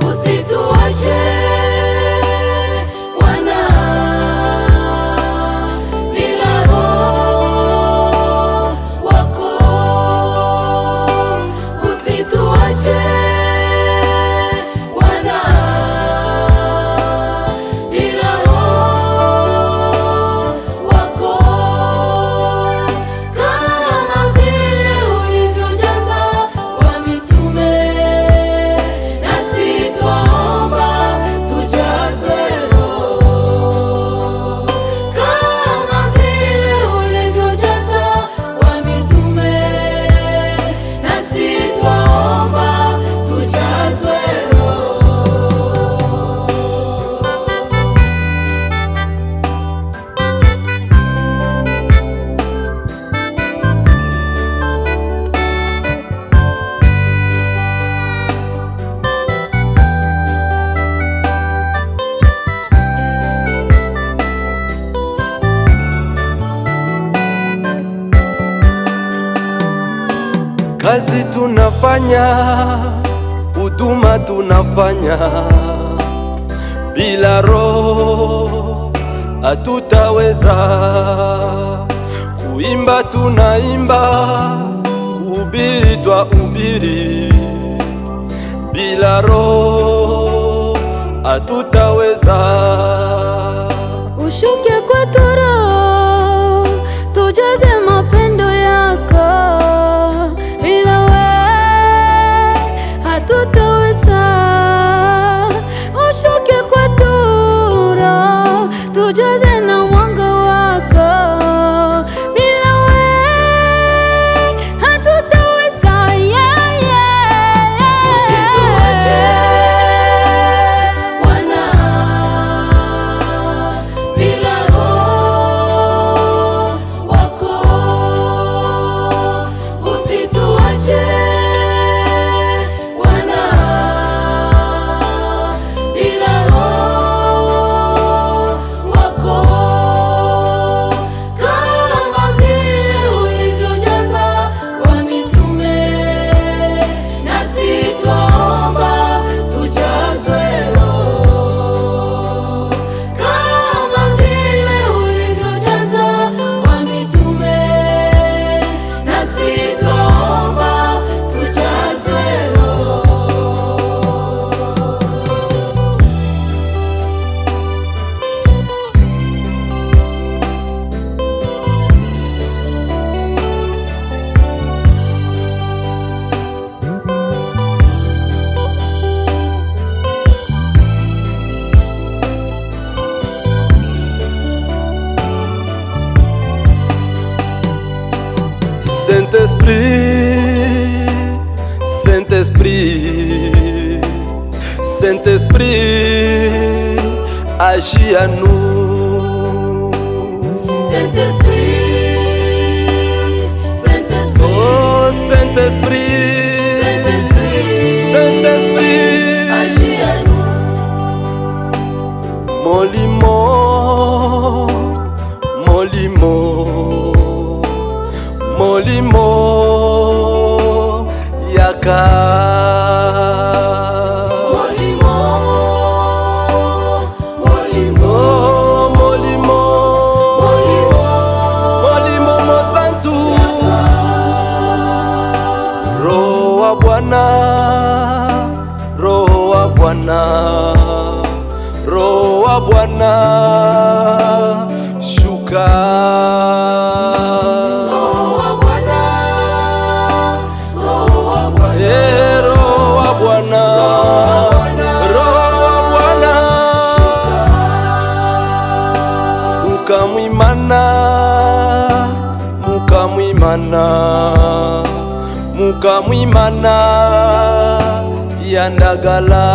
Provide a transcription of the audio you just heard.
Usituache Bwana, bila Roho wako. Usituache Bwana, bila Roho wako. Kama vile ulivyojaza wa mitume, nasi twaomba tujazwe Roho. Kama vile ulivyojaza wa mitume, nasi twaomba tujazwe Roho. Kazi tunafanya, huduma tunafanya, bila Roho hatutaweza. Kuimba tunaimba, kuhubiri twahubiri, bila Roho hatutaweza. Ushuke kwetu Roho, tujaze mapendo yako. Bila wewe hatutaweza. Ushuke kwetu Roho, tujaze na mwanga wako. Bila wewe hatutaweza. Usituache Bwana, bila Roho wako. Usituache Bwana, bila Roho wako. Kama vile ulivyojaza wa mitume, nasi twaomba tujazwe Roho. Kama vile ulivyojaza wa mitume, nasi twaomba tujazwe Roho. Saint-Esprit, Saint-Esprit, Saint-Esprit, agis à nous. Saint-Esprit, Saint-Esprit, Oh Saint-Esprit, Saint-Esprit, agis à nous. Molimo, Molimo, Molimo, Yaka. Molimo, Molimo, Molimo, Molimo, Molimo Mosantu. Roho wa Bwana, Roho wa Bwana, Roho wa Bwana, shuka. Roho wa Bwana, Roho wa Bwana, Roho wa Bwana, Roho wa Bwana, mukamwimana, mukamwimana, mukamwimana, yandagala.